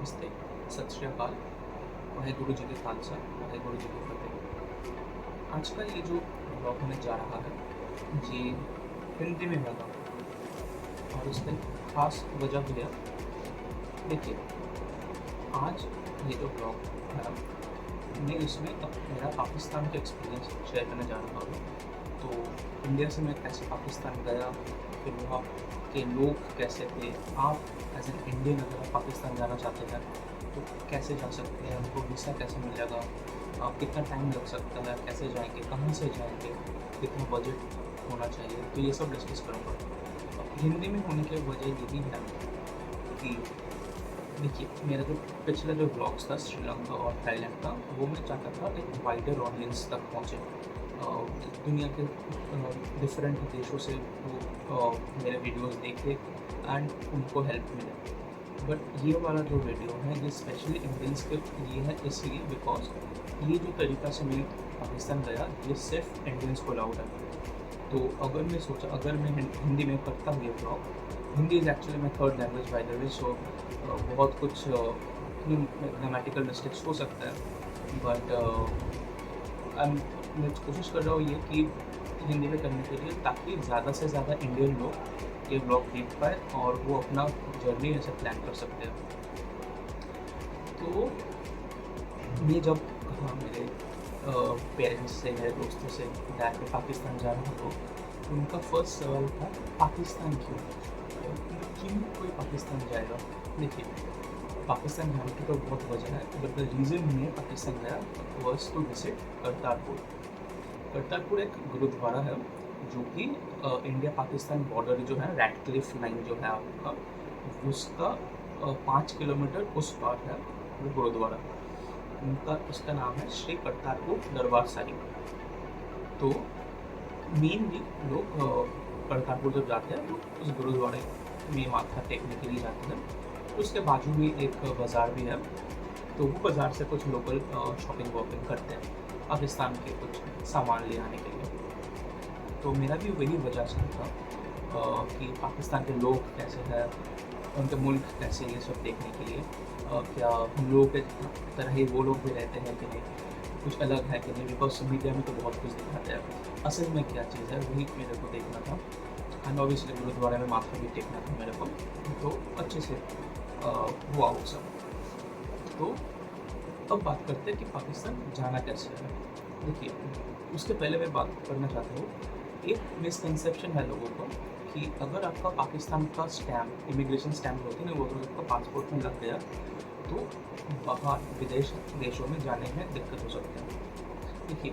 नमस्ते, सत श्री अकाल, वाहेगुरु जी के खालसा, वाहेगुरु जी की फतेह। आज का ये जो ब्लॉग होने जा रहा है, ये हिंदी में होगा और उसका एक खास वजह भी है। देखिए, आज ये जो ब्लॉग है, मैं इसमें मेरा पाकिस्तान का एक्सपीरियंस शेयर करने जा रहा हूँ। तो इंडिया से मैं कैसे पाकिस्तान गया, फिर वहाँ के लोग कैसे थे, आप एज एन इंडियन अगर आप पाकिस्तान जाना चाहते हैं तो कैसे जा सकते हैं, उनको वीज़ा कैसे मिलेगा, कितना टाइम लग सकता है, कैसे जाएंगे, कहाँ से जाएंगे, कितना बजट होना चाहिए, तो ये सब डिस्कस करूँगा। हिंदी में होने की वजह यही है कि देखिए, मेरा जो पिछला जो ब्लॉग्स था श्रीलंका और थाईलैंड का, वो मैं चाहता था एक वाइडर ऑडियंस तक पहुँचे। दुनिया के डिफरेंट देशों से वो मेरे वीडियोस देखे एंड उनको हेल्प मिले। बट ये वाला जो वीडियो है ये स्पेशली इंडियंस के लिए है, इसलिए बिकॉज ये जो तरीका से मैं पाकिस्तान गया ये सिर्फ इंडियंस को अलाउड है। तो अगर मैं सोचा, अगर मैं हिंदी में करता हूँ ये blog, Hindi is actually my third language by the way, so बहुत कुछ ग्रामेटिकल मिस्टेक्स हो सकता है, बट मैं कोशिश कर रहा हूँ ये कि हिंदी में करने के लिए, ताकि ज़्यादा से ज़्यादा इंडियन लोग ये ब्लॉग देख पाए और वो अपना जर्नी ऐसे प्लान कर सकते हैं। तो मैं जब मेरे पेरेंट्स से, मेरे दोस्तों से डैड के पाकिस्तान जा रहा था, तो उनका फर्स्ट सवाल था पाकिस्तान क्यों? क्यों कोई पाकिस्तान जाएगा? देखिए, पाकिस्तान जाने की तो बहुत वजह है, बट द रीज़न मैं पाकिस्तान गया was to visit Kartarpur. Kartarpur एक गुरुद्वारा है जो कि इंडिया पाकिस्तान बॉर्डर जो है, रैडक्लिफ लाइन जो है आपका, उसका 5 किलोमीटर उस पार है वो गुरुद्वारा। उसका नाम है श्री करतारपुर दरबार साहिब। तो मेनली लोग करतारपुर जब जाते हैं तो उस गुरुद्वारे में माथा टेकने के लिए जाते हैं। उसके बाजू में एक बाज़ार भी है, तो वो बाज़ार से कुछ लोकल शॉपिंग वॉपिंग करते हैं पाकिस्तान के कुछ सामान ले आने के लिए। तो मेरा भी वही वजह से था कि पाकिस्तान के लोग कैसे हैं, उनके मुल्क कैसे, ये सब देखने के लिए क्या हम लोगों के तरह ही वो लोग भी रहते हैं कि नहीं, कुछ अलग है कि नहीं, बिकॉज मीडिया में तो बहुत कुछ दिखाते हैं, असल में क्या चीज़ है वही मेरे को देखना था। एंड ऑब्वियसली गुरुद्वारे में माथा भी टेकना था मेरे को, तो अच्छे से हुआ वो सब। तो अब बात करते हैं कि पाकिस्तान जाना कैसे है। देखिए, उसके पहले मैं बात करना चाहता हूँ, एक मिसकंसेप्शन है लोगों को कि अगर आपका पाकिस्तान का स्टैम्प, इमिग्रेशन स्टैम्प होती है ना, वो तो आपका पासपोर्ट में लग गया तो बाहर विदेश देशों में जाने में दिक्कत हो सकती है। देखिए,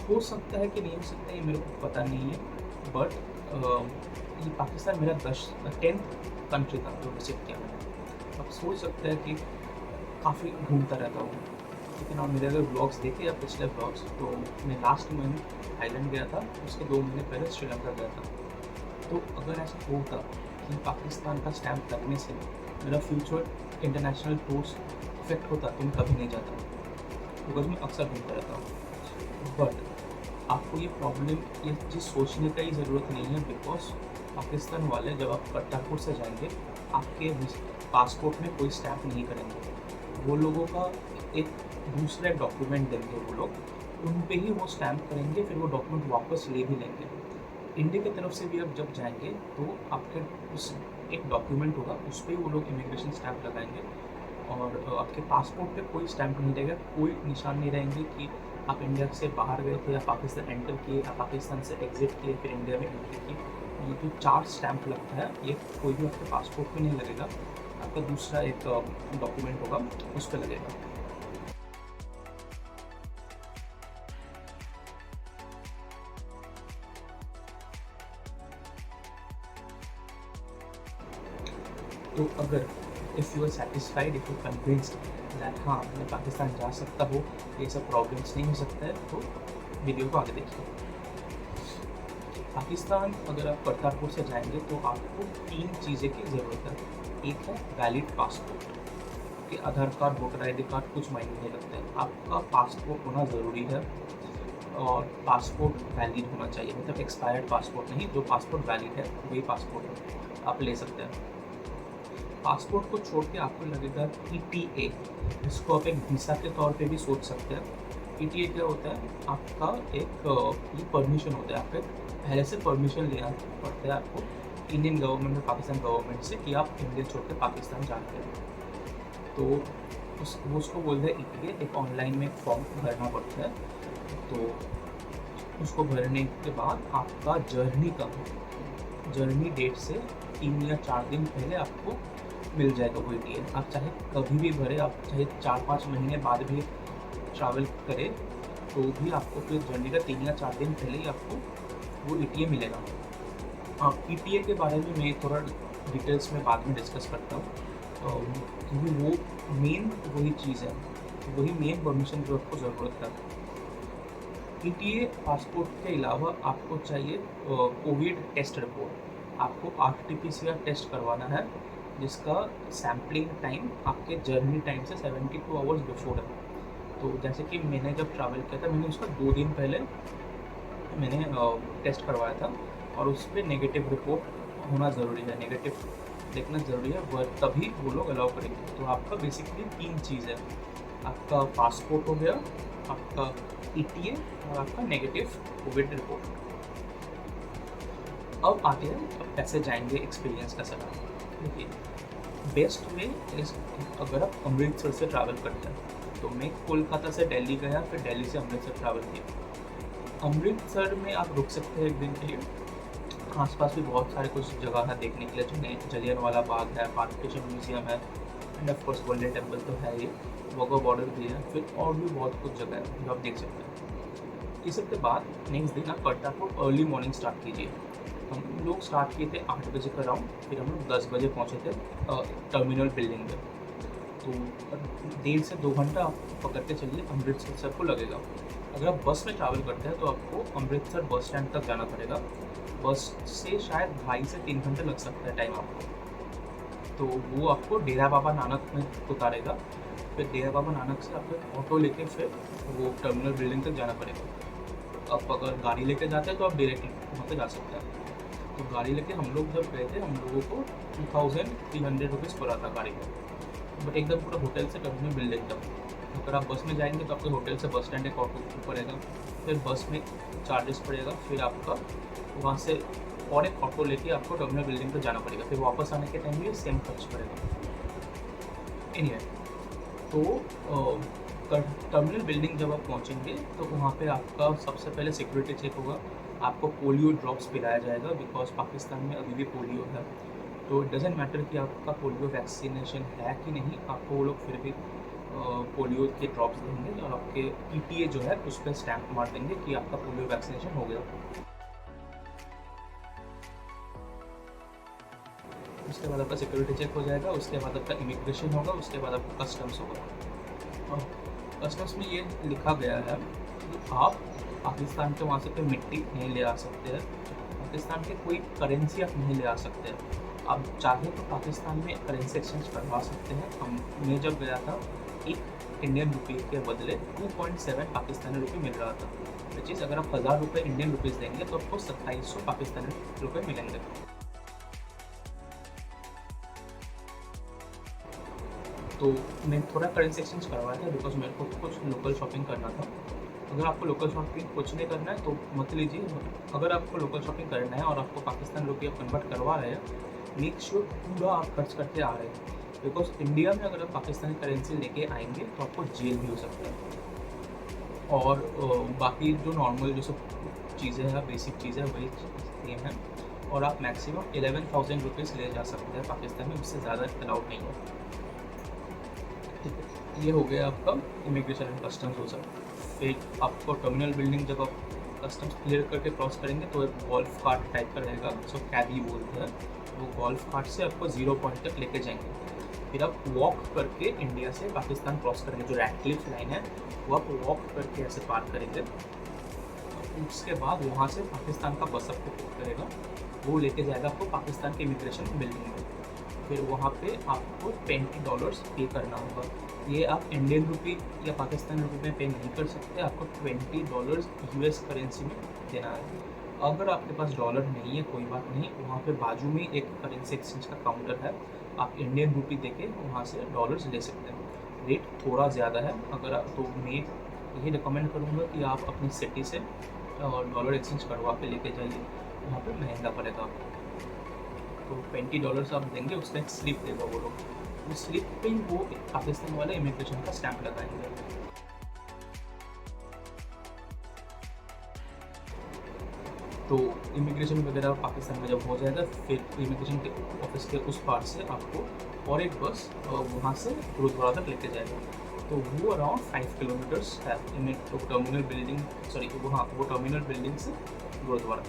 हो सकता है कि नहीं हो सकता है, ये मेरे को पता नहीं है, बट ये पाकिस्तान मेरा 10th कंट्री था जो विजिट किया मैंने। अब सोच सकते हैं कि काफ़ी घूमता रहता हूँ, लेकिन आप मेरे अगर ब्लॉग्स देखे या पिछले ब्लॉग्स, तो मैं लास्ट महीने थाईलैंड गया था, उसके 2 महीने पहले श्रीलंका गया था। तो अगर ऐसा होता कि पाकिस्तान का स्टैम्प लगने से मेरा फ्यूचर इंटरनेशनल टूर्स इफेक्ट होता तो मैं कभी नहीं जाता, बिकॉज मैं अक्सर घूमता रहता हूँ। बट आपको ये प्रॉब्लम, ये चीज़ सोचने का ही ज़रूरत नहीं है, बिकॉज पाकिस्तान वाले जब आप करतारपुर से जाएंगे, आपके पासपोर्ट में कोई स्टैम्प नहीं करेंगे। वो लोगों का एक दूसरा डॉक्यूमेंट देंगे वो लोग, उन पे ही वो स्टैम्प करेंगे, फिर वो डॉक्यूमेंट वापस ले भी लेंगे। इंडिया की तरफ से भी आप जब जाएंगे तो आपके उस एक डॉक्यूमेंट होगा, उस पर वो लोग इमिग्रेशन स्टैम्प लगाएंगे और आपके पासपोर्ट पे कोई स्टैम्प नहीं रहेगा, कोई निशान नहीं रहेंगे कि आप इंडिया से बाहर गए थे या पाकिस्तान एंटर किए या पाकिस्तान से एग्जिट किए फिर इंडिया में एंट्री की। ये जो 4 स्टैम्प लगता है, ये कोई भी आपके पासपोर्ट में नहीं लगेगा, आपका दूसरा एक डॉक्यूमेंट होगा उस पर लगेगा। तो अगर if you are satisfied, if you convinced that हाँ मैं पाकिस्तान जा सकता हूँ, ये सब प्रॉब्लम्स नहीं हो सकता है, तो वीडियो को आगे देखिए। पाकिस्तान अगर आप करतारपुर से जाएंगे तो आपको 3 चीज़ें की ज़रूरत है। एक है वैलिड पासपोर्ट, कि आधार कार्ड, वोटर ID कार्ड कुछ मायने नहीं रखते हैं, आपका पासपोर्ट होना ज़रूरी है और पासपोर्ट वैलिड होना चाहिए, मतलब एक्सपायर्ड पासपोर्ट नहीं, जो पासपोर्ट वैलिड है वही पासपोर्ट आप ले सकते हैं। पासपोर्ट को छोड़ के आपको लगेगा ETA, इसको आप एक वीज़ा के तौर पे भी सोच सकते हैं। ETA क्या होता है? आपका एक ये परमिशन होता है, आपका पहले से परमिशन लेना पड़ता है आपको इंडियन गवर्नमेंट और पाकिस्तान गवर्नमेंट से कि आप इंडिया छोड़ के पाकिस्तान जाते हैं। तो उसको बोलते हैं ETA। एक ऑनलाइन में एक फॉर्म भरना पड़ता है, तो उसको भरने के बाद आपका जर्नी डेट से 3 या 4 दिन पहले आपको मिल जाएगा वो ETA। आप चाहे कभी भी भरे, आप चाहे 4-5 महीने बाद भी ट्रैवल करें, तो भी आपको फिर जर्नी का 3 या 4 दिन पहले ही आपको वो ETA मिलेगा। ETA के बारे में मैं थोड़ा डिटेल्स में बाद में डिस्कस करता हूँ, क्योंकि वो मेन वही चीज़ है, वही मेन परमिशन जो आपको ज़रूरत है। ETA पासपोर्ट के अलावा आपको चाहिए कोविड टेस्ट रिपोर्ट। आपको RT-PCR टेस्ट करवाना है, जिसका सैम्पलिंग टाइम आपके जर्नी टाइम से 72 आवर्स बिफोर है। तो जैसे कि मैंने जब ट्रैवल किया था, मैंने उसका 2 दिन पहले मैंने टेस्ट करवाया था, और उस पर नेगेटिव रिपोर्ट होना ज़रूरी है, नेगेटिव देखना ज़रूरी है, वह तभी वो लोग अलाउ करेंगे। तो आपका बेसिकली 3 चीज़ है, आपका पासपोर्ट हो गया, आपका ETA और आपका नेगेटिव कोविड रिपोर्ट। अब आगे अब कैसे जाएंगे, एक्सपीरियंस कैसा रहा। देखिए, बेस्ट वे इज अगर आप अमृतसर से ट्रैवल करते हैं, तो मैं कोलकाता से दिल्ली गया, फिर दिल्ली से अमृतसर ट्रैवल किया। अमृतसर में आप रुक सकते हैं एक दिन के लिए। आसपास भी बहुत सारे कुछ जगह है देखने के लिए, जिन्हें जलियांवाला बाग है, पार्टीशन म्यूजियम है, end of course golden temple तो है ही, वाघा बॉर्डर भी है, फिर और भी बहुत कुछ जगह है जो आप देख सकते हैं। इस सब के बाद नेक्स्ट दिन आप करतारपुर अर्ली मॉर्निंग स्टार्ट कीजिए। हम लोग स्टार्ट किए थे 8 बजे का राउंड, फिर हम लोग 10 बजे पहुँचे थे टर्मिनल बिल्डिंग में। तो 1.5 से 2 घंटा आप पकड़ के चलिए, अमृतसर से आपको लगेगा। अगर आप बस में ट्रैवल करते हैं तो आपको अमृतसर बस स्टैंड तक जाना पड़ेगा। बस से शायद 2.5 से 3 घंटे लग सकता है टाइम आपको। तो वो आपको डेरा बाबा नानक में उतारेगा, फिर डेरा बाबा नानक से आपको ऑटो लेके फिर वो टर्मिनल बिल्डिंग तक जाना पड़ेगा। आप अगर गाड़ी लेके जाते हैं तो आप डायरेक्टली वहाँ पे जा सकते हैं। तो गाड़ी लेके हम लोग जब गए थे, हम लोगों को 2300 रुपीज़ पड़ा था गाड़ी का, बट एकदम पूरा होटल से टर्मिनल बिल्डिंग तक। अगर आप बस में जाएंगे तो आपको होटल से बस स्टैंड एक ऑटो पड़ेगा, फिर बस में चार्जेस पड़ेगा, फिर आपका वहाँ से और एक ऑटो लेके आपको टर्मिनल बिल्डिंग तक जाना पड़ेगा, फिर वापस आने के टाइम भी सेम खर्च पड़ेगा। एनीवे, तो टर्मिनल बिल्डिंग जब आप पहुँचेंगे तो वहाँ पे आपका सबसे पहले सिक्योरिटी चेक होगा। आपको पोलियो ड्रॉप्स पिलाया जाएगा, बिकॉज पाकिस्तान में अभी भी पोलियो है। तो इट डजेंट मैटर कि आपका पोलियो वैक्सीनेशन है कि नहीं, आपको वो लोग फिर भी पोलियो के ड्रॉप्स देंगे, और आपके ETA जो है उस पर स्टैम्प मार देंगे कि आपका पोलियो वैक्सीनेशन हो गया। उसके बाद आपका सिक्योरिटी चेक हो जाएगा, उसके बाद आपका इमिग्रेशन होगा, उसके बाद आपका कस्टम्स होगा। और कस्टम्स में ये लिखा गया है कि आप पाकिस्तान के वहाँ से कोई मिट्टी नहीं ले आ सकते हैं, पाकिस्तान के कोई करेंसी आप नहीं ले आ सकते हैं। आप चाहे तो पाकिस्तान में करेंसी एक्सचेंज करवा सकते हैं। मैं जब गया था, एक इंडियन रुपये के बदले 2.7 पाकिस्तानी रुपये मिल रहा था, विच इज़ अगर आप 1000 रुपये इंडियन रुपीज़ देंगे तो आपको 2700 पाकिस्तानी रुपये मिलेंगे। तो मैं थोड़ा करेंसी एक्सचेंज करवाया था, बिकॉज मेरे को कुछ लोकल शॉपिंग करना था। अगर आपको लोकल शॉपिंग कुछ नहीं करना है तो मत लीजिए। अगर आपको लोकल शॉपिंग करना है और आपको पाकिस्तान रुपये कन्वर्ट करवा रहे हैं, मेक श्योर पूरा आप खर्च करके आ रहे हैं, बिकॉज इंडिया में अगर आप पाकिस्तानी करेंसी लेके आएंगे तो आपको जेल भी हो सकता है। और बाकी जो नॉर्मल जो सब चीज़ें हैं, बेसिक चीज़ें वही सेम है, और आप मैक्सिमम 11,000 रुपीज़ ले जा सकते हैं पाकिस्तान में, उससे ज़्यादा अलाउड नहीं है। ठीक है, ये हो गया आपका इमिग्रेशन एंड कस्टम्स हो सकता है। फिर आपको टर्मिनल बिल्डिंग जब आप कस्टम्स क्लियर करके क्रॉस करेंगे तो एक गोल्फ कार्ट टाइप का रहेगा, जो कैबी बोलते हैं। वो गोल्फ कार्ट से आपको 0 पॉइंट तक लेके जाएंगे। फिर आप वॉक करके इंडिया से पाकिस्तान क्रॉस करेंगे, जो रैडक्लिफ लाइन है वो आप वॉक करके ऐसे पार करेंगे। उसके बाद वहाँ से पाकिस्तान का बस आपको पिक करेगा, वो लेके जाएगा आपको पाकिस्तान के इमिग्रेशन बिल्डिंग में। फिर वहाँ पे आपको $20 पे करना होगा। ये आप इंडियन रुपी या पाकिस्तानी रुपये में पे नहीं कर सकते, आपको $20 US करेंसी में देना है। अगर आपके पास डॉलर नहीं है कोई बात नहीं, वहाँ पे बाजू में एक करेंसी एक्सचेंज का काउंटर है, आप इंडियन रूपी देके वहाँ से डॉलर्स ले सकते हैं। रेट थोड़ा ज़्यादा है, अगर आप तो मैं यही रिकमेंड करूँगा कि आप अपनी सिटी से डॉलर एक्सचेंज करवा के लेके जाइए, वहाँ पे महंगा पड़ेगा आपको। तो $20 आप देंगे, उसका एक स्लिप देगा वो लोग, उस स्लिप पे ही वो पाकिस्तान वाले इमिग्रेशन का स्टैंप लगाएंगे। तो इमिग्रेशन वगैरह पाकिस्तान में जब हो जाएगा, फिर इमिग्रेशन के ऑफिस के उस पार से आपको और एक बस वहाँ से गुरुद्वारा तक लेके जाएगा। तो वो अराउंड 5 किलोमीटर्स है तो टर्मिनल बिल्डिंग, सॉरी वो टर्मिनल बिल्डिंग से गुरुद्वारा।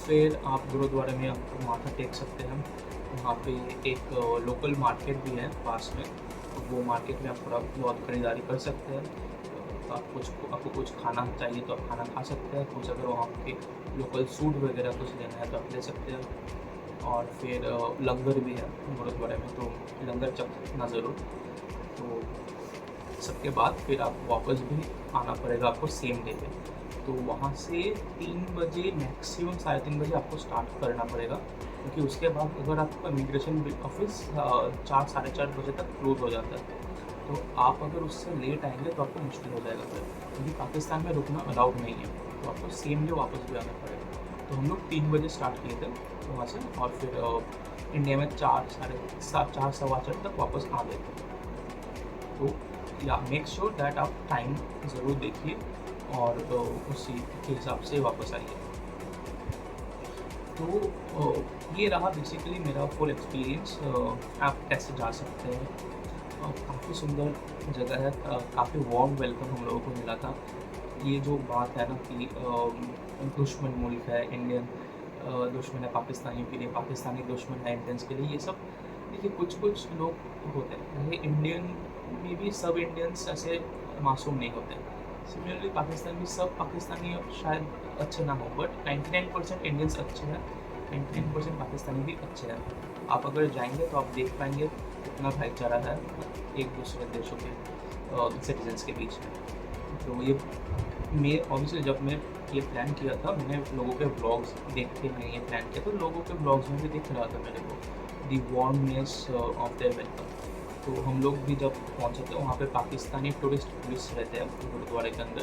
फिर आप गुरुद्वारे में आप माथा टेक सकते हैं। वहाँ पे एक लोकल मार्केट भी है पास में, तो वो मार्केट में आप थोड़ा बहुत खरीदारी कर सकते हैं। तो आपको कुछ खाना चाहिए तो आप खाना खा सकते हैं, कुछ अगर वहाँ के लोकल सूट वगैरह कुछ लेना है तो आप ले सकते हैं। और फिर लंगर भी है गुरुद्वारे में, तो लंगर चखना ज़रूर। तो सबके बाद फिर आप वापस भी आना पड़ेगा आपको सेम डे पे। तो वहाँ से 3 बजे मैक्सिमम 3:30 बजे आपको स्टार्ट करना पड़ेगा, क्योंकि उसके बाद अगर आपका इमिग्रेशन ऑफिस 4 साढ़े 4 बजे तक क्लोज हो जाता है। तो आप अगर उससे लेट आएंगे तो आपको मुश्किल हो जाएगा फिर, क्योंकि पाकिस्तान में रुकना अलाउड नहीं है, तो आपको सेम डे वापस भी आना पड़ेगा। तो हम लोग 3 बजे स्टार्ट किए थे वहाँ से, और फिर इंडिया में 4 साढ़े 7 4 सवा 4 तक वापस आ गए थे। तो या मेक श्योर दैट आप टाइम ज़रूर देखिए और उसी के हिसाब से वापस आइए। तो ये रहा बेसिकली मेरा फुल एक्सपीरियंस, आप कैसे जा सकते हैं। काफ़ी सुंदर जगह है, काफ़ी वार्म वेलकम हम लोगों को मिला था। ये जो बात है ना कि दुश्मन मुल्क है इंडियन, दुश्मन है पाकिस्तानियों के लिए, पाकिस्तानी दुश्मन है इंडियंस के लिए, ये सब देखिए कुछ लोग होते हैं। ये इंडियन में भी सब इंडियंस ऐसे मासूम नहीं होते। सिमिलरली पाकिस्तान में सब पाकिस्तानी शायद अच्छे ना हो, बट 99% इंडियंस अच्छे हैं, 99% पाकिस्तानी भी अच्छे हैं। आप अगर जाएंगे तो आप देख पाएंगे कितना भाईचारा है एक दूसरे देशों के सिटीजन्स के बीच में। तो ये मैं ऑब्वियसली जब मैं ये प्लान किया था, मैंने लोगों के ब्लॉग्स देख के मैंने ये प्लान किया, तो लोगों के ब्लॉग्स में भी दिख रहा था मेरे को दी वार्मनेस ऑफ देयर वेलकम। तो हम लोग भी जब पहुँचे थे वहाँ पे पाकिस्तानी टूरिस्ट पुलिस रहते हैं गुरुद्वारे के अंदर,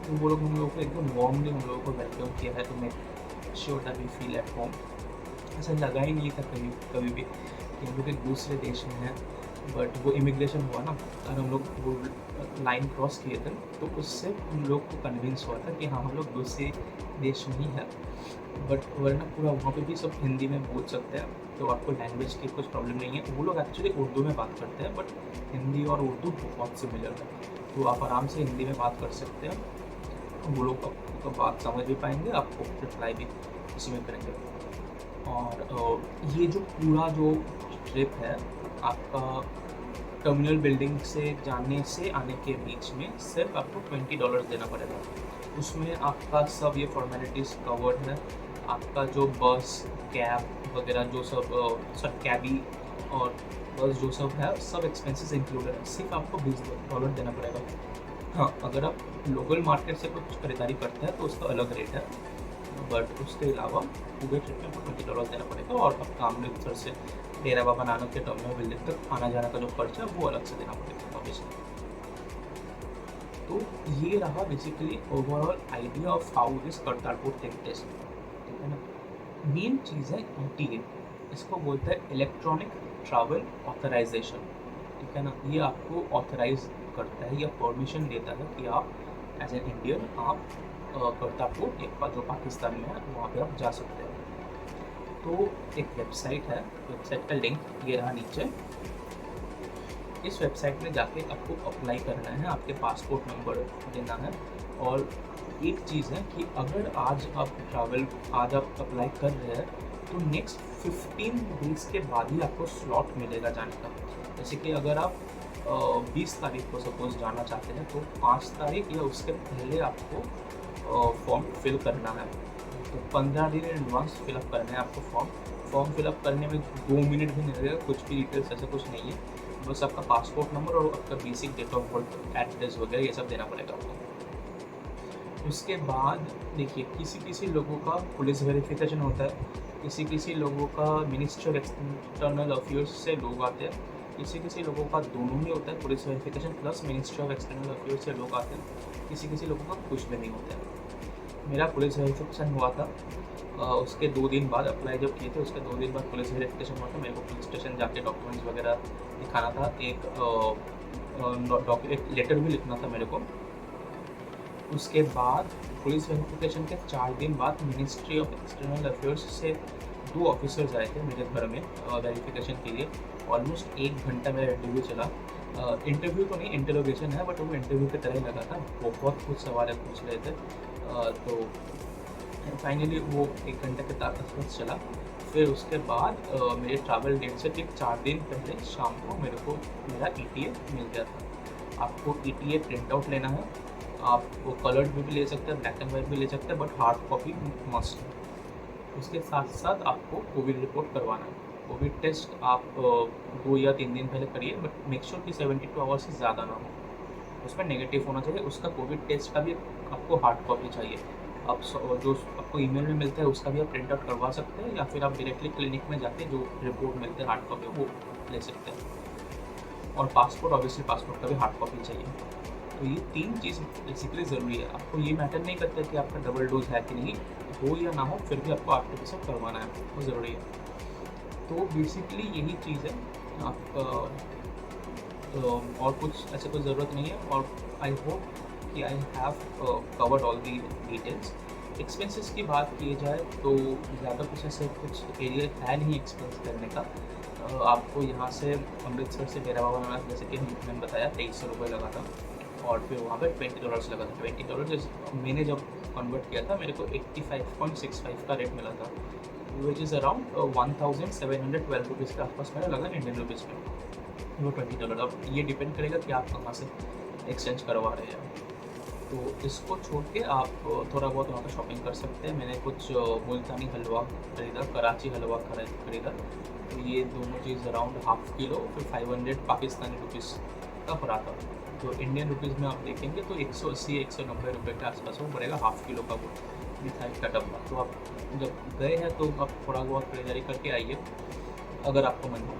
तो वो लोग हम लोगों को एकदम वार्मली हम लोगों को वेलकम किया है। तो मैं sure that we feel at home. ऐसा लगा ही नहीं था कभी भी कि हम लोग एक दूसरे देश में हैं। बट वो इमिग्रेशन हुआ ना, और हम लोग वो लाइन क्रॉस किए थे, तो उससे हम लोग को कन्विंस हुआ था कि हाँ हम लोग दूसरे देश में ही है। बट वरना पूरा वहाँ पे भी सब हिंदी में बोल सकते हैं, तो आपको लैंग्वेज की कुछ प्रॉब्लम नहीं है। वो लोग एक्चुअली उर्दू में बात करते हैं, बट हिंदी और उर्दू बहुत सिमिलर है, तो आप आराम से हिंदी में बात कर सकते हैं। वो लोग आपको बात समझ भी पाएंगे, आपको रिप्लाई भी उसी में करेंगे। और ये जो पूरा जो ट्रिप है आपका टर्मिनल बिल्डिंग से जाने से आने के बीच में सिर्फ आपको $20 देना पड़ेगा। उसमें आपका सब ये फॉर्मेलिटीज़ कवर्ड है। आपका जो बस कैब वगैरह जो सब कैबी और बस जो सब है, सब एक्सपेंसेस इंक्लूडेड है। सिर्फ आपको $20 देना पड़ेगा। हाँ, अगर आप लोकल मार्केट से कुछ खरीदारी करते हैं तो उसका अलग रेट है, बट उसके अलावा पूरे ट्रिप में आपको $20 देना पड़ेगा। और आपका अमृतसर से डेरा बाबा नानक के टर्मिनल बिल्डिंग तक आना जाने का जो खर्चा है वो अलग से देना पड़ेगा ऑब्वियसली। तो ये रहा basically overall idea of how this Kartarpur thing is, ठीक है ना। मेन चीज़ है ETA, इसको बोलते हैं इलेक्ट्रॉनिक ट्रैवल ऑथराइजेशन, ठीक है ना। ये आपको ऑथराइज करता है या परमिशन देता है कि आप एज एन इंडियन आप करतारपुर जो पाकिस्तान में है वहाँ पे आप जा सकते हैं। तो एक वेबसाइट है, वेबसाइट का लिंक ये रहा नीचे। इस वेबसाइट में जाके आपको अप्लाई करना है, आपके पासपोर्ट नंबर देना है। और एक चीज़ है कि अगर आज आप अप्लाई कर रहे हैं तो नेक्स्ट 15 डेज़ के बाद ही आपको स्लॉट मिलेगा जाने का। जैसे कि अगर आप 20 तारीख को सपोज जाना चाहते हैं तो 5 तारीख या उसके पहले आपको फॉर्म फिल करना है। तो 15 दिन इन एडवांस फिलअप करना है आपको फॉर्म फिलअप करने में 2 मिनट भी नहीं लगेगा। कुछ भी डिटेल्स ऐसा कुछ नहीं है, बस आपका पासपोर्ट नंबर और आपका basic date of birth, address वगैरह ये सब देना पड़ेगा आपको। उसके बाद देखिए किसी किसी लोगों का पुलिस वेरिफिकेशन होता है, किसी किसी लोगों का मिनिस्ट्री ऑफ एक्सटर्नल अफेयर्स से लोग आते हैं, किसी किसी लोगों का दोनों ही होता है, police verification plus ministry of external affairs से लोग आते हैं, किसी किसी लोगों का कुछ भी नहीं होता है। मेरा पुलिस वेरिफिकेशन हुआ था, उसके 2 दिन बाद अप्लाई जब किए थे उसके 2 दिन बाद पुलिस वेरिफिकेशन हुआ था। मेरे को पुलिस स्टेशन जाके डॉक्यूमेंट्स वगैरह दिखाना था, एक लेटर भी लिखना था मेरे को। उसके बाद पुलिस वेरिफिकेशन के 4 दिन बाद मिनिस्ट्री ऑफ एक्सटर्नल अफेयर्स से 2 ऑफिसर्स आए थे मेरे घर में वेरिफिकेशन के लिए। ऑलमोस्ट 1 घंटा मेरा इंटरव्यू चला। इंटरव्यू तो नहीं, इंटरोगेशन है, बट वो इंटरव्यू की तरह ही लगा था। बहुत कुछ सवाल पूछ रहे थे। तो फाइनली वो 1 घंटे के आसपास चला। फिर उसके बाद मेरे ट्रैवल डेट से ठीक 4 दिन पहले शाम को मेरे को मेरा ETA मिल गया था। आपको ETA प्रिंट आउट लेना है। आप वो कलर्ड भी ले सकते हैं, ब्लैक एंड वाइट भी ले सकते हैं, बट हार्ड कॉपी मस्ट है। उसके साथ साथ आपको कोविड रिपोर्ट करवाना है। कोविड टेस्ट आप 2 या 3 दिन पहले करिए, बट मेक श्योर कि 72 आवर्स से ज़्यादा ना हो, उसमें नेगेटिव होना चाहिए। उसका कोविड टेस्ट का भी आपको हार्ड कॉपी चाहिए। आप जो आपको ईमेल में मिलता है उसका भी आप प्रिंट आउट करवा सकते हैं, या फिर आप डायरेक्टली क्लिनिक में जाके जो रिपोर्ट मिलते हैं हार्ड कॉपी वो ले सकते हैं। और पासपोर्ट, ऑब्वियसली पासपोर्ट का भी हार्ड कॉपी चाहिए। तो ये 3 चीज़ बेसिकली ज़रूरी है। आपको ये मैटर नहीं करता कि आपका डबल डोज है कि नहीं, हो या ना हो, फिर भी आपको RT-PCR करवाना है, वो ज़रूरी है। तो बेसिकली यही चीज़ है। आप और कुछ ऐसे कोई ज़रूरत नहीं है। और आई होप कि I have covered all the details. Expenses की बात की जाए तो ज़्यादा कुछ ऐसे कुछ एरिया है नहीं एक्सपेंस करने का। आपको यहाँ से अमृतसर से डेरा बाबा नानक, जैसे कि मैंने बताया, 2300 रुपये लगा था। और फिर वहाँ पे $20 लगा था। $20 मैंने जब कन्वर्ट किया था मेरे को 85.65 का रेट मिला था, विच इज़ अराउंड 1712 रुपीज़ के आसपास मेरा लगा इंडियन रुपीज़ में, वो $20। अब ये डिपेंड करेगा कि आप कहाँ से एक्सचेंज करवा रहे हैं। तो इसको छोड़ के आप थोड़ा बहुत वहाँ पर शॉपिंग कर सकते हैं। मैंने कुछ मुल्तानी हलवा खरीदा, कराची हलवा खरीदा। तो ये दोनों चीज़ अराउंड ½ किलो, फिर 500 पाकिस्तानी रुपीज़ का पड़ा था। तो इंडियन रुपीज़ में आप देखेंगे तो 180-190 रुपये के आसपास वो पड़ेगा ½ किलो का वो मिठाई का डब्बा। तो आप जब गए हैं तो आप थोड़ा बहुत खरीदारी करके आइए अगर आपको मन हो।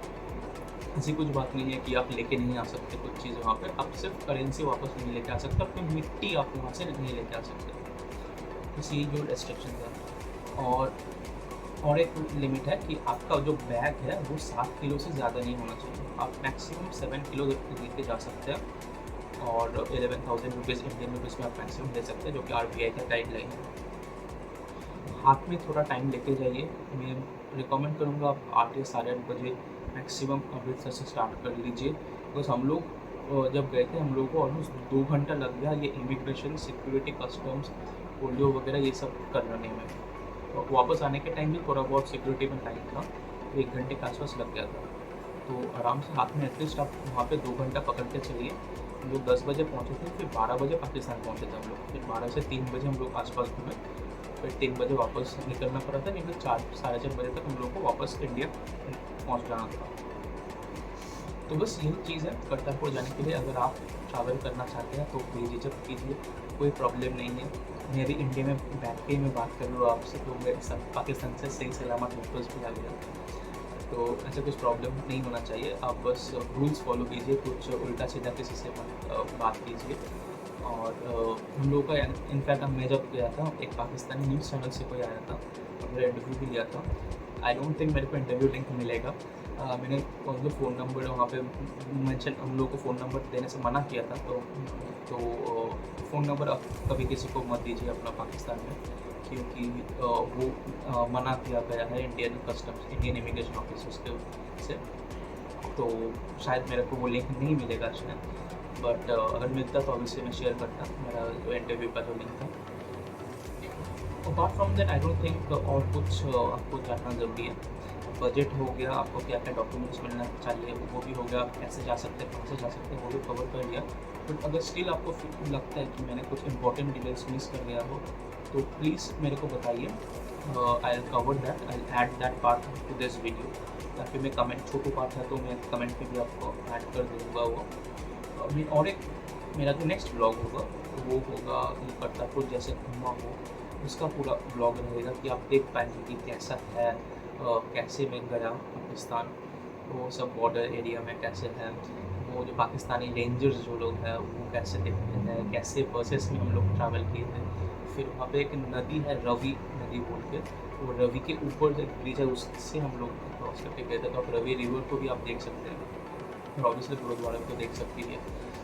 ऐसी कुछ बात नहीं है कि आप लेके नहीं आ सकते कुछ चीज़ वहाँ पे। आप सिर्फ करेंसी वापस नहीं लेके आ सकते, अपनी मिट्टी आप वहाँ से नहीं लेके आ सकते। इसी जो रेस्ट्रिक्शन है। और एक लिमिट है कि आपका जो बैग है वो 7 किलो से ज़्यादा नहीं होना चाहिए। आप मैक्सिमम 7 किलो लेके जा सकते हैं। और 11,000 रुपीज़ इंडियन रुपीज़ में आप मैक्सिमम ले सकते हैं, जो कि RBI का गाइडलाइन है। हाथ में थोड़ा टाइम लेके जाइए। मैं रिकमेंड करूँगा आप 8 या 8:30 बजे मैक्सिमम अमृतसर से स्टार्ट कर लीजिए। बिकॉज हम लोग जब गए थे हम लोग को ऑलमोस्ट 2 घंटा लग गया ये इमिग्रेशन, सिक्योरिटी, कस्टम्स, पोलियो वगैरह ये सब करने में। तो वापस आने के टाइम भी थोड़ा बहुत सिक्योरिटी में टाइम था, तो 1 घंटे के आसपास लग गया था। तो आराम से हाथ में एटलीस्ट आप वहाँ पे 2 घंटा पकड़ के चलिए। हम लोग 10 बजे पहुँचे थे, फिर 12 बजे पाकिस्तान पहुँचे थे हम लोग। फिर 12 से 3 बजे हम लोग आसपास घूमे, फिर 3 बजे वापस निकलना पड़ा था, क्योंकि 4-4:30 बजे तक हम लोग को वापस इंडिया पहुँच जाना था। तो बस यही चीज़ है करतारपुर जाने के लिए। अगर आप ट्रैवल करना चाहते हैं तो बेझिझक कीजिए, कोई प्रॉब्लम नहीं है। मैं अभी इंडिया में बैठ के मैं बात कर रहा हूँ आपसे, तो मेरे साथ पाकिस्तान से सही सलामत वापस भी आ गया। तो ऐसा कुछ प्रॉब्लम नहीं होना चाहिए। आप बस रूल्स फॉलो कीजिए, कुछ उल्टा सीधा किसी से मत बात कीजिए। और हम लोगों का इनफैक्ट मैं जब गया था एक पाकिस्तानी न्यूज़ चैनल से कोई आया था, मेरा इंटरव्यू भी लिया था। आई डोंट थिंक मेरे को इंटरव्यू लिंक मिलेगा। मैंने जो फ़ोन नंबर है वहाँ पे मेंशन, हम लोग को फ़ोन नंबर देने से मना किया था। तो फ़ोन नंबर आप कभी किसी को मत दीजिए अपना पाकिस्तान में, क्योंकि वो मना किया गया है Indian customs, Indian immigration officers के से। तो शायद मेरे को वो लिंक नहीं मिलेगा शायद, बट अगर मिलता तो ऑब्वियसली मैं शेयर करता मेरा जो इंटरव्यू का जो लिंक था। Apart from that I don't think और कुछ आपको जानना ज़रूरी है। बजट हो गया, आपको क्या क्या डॉक्यूमेंट्स मिलना चाहिए वो भी हो गया, आप कैसे जा सकते हैं, कहाँ से जा सकते हैं, वो भी कवर कर लिया। बट अगर स्टिल आपको लगता है कि मैंने कुछ इंपॉर्टेंट डिटेल्स मिस कर गया हो तो प्लीज़ मेरे को बताइए। I will cover that, I will add that part two this video, या फिर मैं कमेंट, छोटू पार्ट है तो मैं कमेंट में भी आपको ऐड कर दूँगा वो। और एक मेरा जो नेक्स्ट ब्लॉग होगा वो होगा, ये करतारपुर जैसे घूमा हो उसका पूरा ब्लॉग रहेगा कि आप देख पाएंगे कि कैसा है, कैसे मैं गया पाकिस्तान, वो सब बॉर्डर एरिया में कैसे है, वो जो पाकिस्तानी रेंजर्स जो लोग हैं वो कैसे दिखते हैं, कैसे बसेस में हम लोग ट्रैवल किए थे। फिर वहाँ पे एक नदी है रवि नदी बोल के, वो रवि के ऊपर जो एक ब्रिज है उससे हम लोग क्रॉस करके गए थे, तो आप रवि रिवर को भी आप देख सकते हैं और ऑब्वियसली गुरुद्वारा को देख सकते हैं।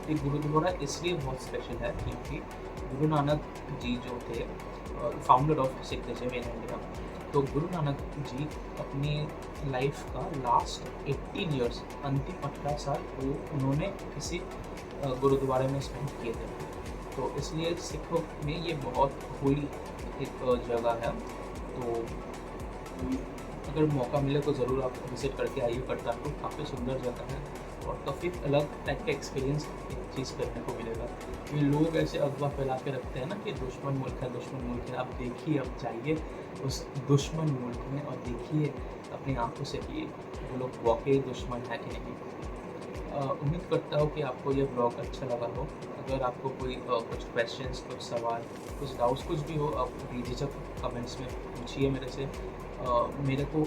ये गुरुद्वारा इसलिए बहुत स्पेशल है क्योंकि गुरु नानक जी जो थे founder of Sikhism in India, तो गुरु नानक जी अपनी लाइफ का लास्ट 18 ईयर्स, अंतिम 18 साल वो उन्होंने किसी गुरुद्वारे में स्पेंड किए थे। तो इसलिए सिखों में ये बहुत होली एक जगह है। तो अगर मौका मिले तो ज़रूर आप विज़िट करके आइए करतारपुर, काफ़ी सुंदर जगह है और काफ़ी अलग टाइप का एक्सपीरियंस एक चीज़ करने को मिलेगा। ये लोग ऐसे अफवाह फैला के रखते हैं ना कि दुश्मन मुल्क है, दुश्मन मुल्क है। आप देखिए, आप जाइए उस दुश्मन मुल्क में और देखिए अपनी आंखों से कि वो लोग वाकई दुश्मन है कि नहीं। उम्मीद करता हूँ कि आपको ये ब्लॉग अच्छा लगा हो। अगर आपको कोई कुछ क्वेश्चंस, कुछ सवाल, कुछ डाउट्स कुछ भी हो, आप बेझिझक कमेंट्स में पूछिए मेरे से। मेरे को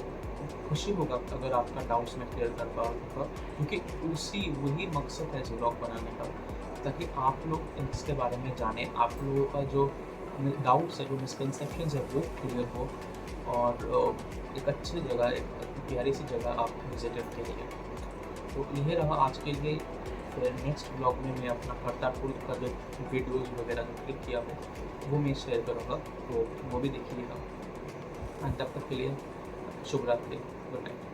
खुशी होगा अगर आपका डाउट्स मैं क्लियर कर पाऊँगा, क्योंकि वही मकसद है इस ब्लॉग बनाने का, ताकि आप लोग इसके बारे में जानें, आप लोगों का जो डाउट्स है, जो मिसकंसेप्शंस है वो क्लियर हो और एक अच्छी जगह, एक प्यारी सी जगह आप विजिट करके लिए। तो यही रहा आज के लिए। फिर नेक्स्ट ब्लॉग में मैं अपना करतारपुर का जो वीडियोज़ वगैरह जो क्लिक किया हो वो मैं शेयर करूँगा, तो वो भी देखिएगा। तब तक के लिए शुभ रात्रि, गुड नाइट।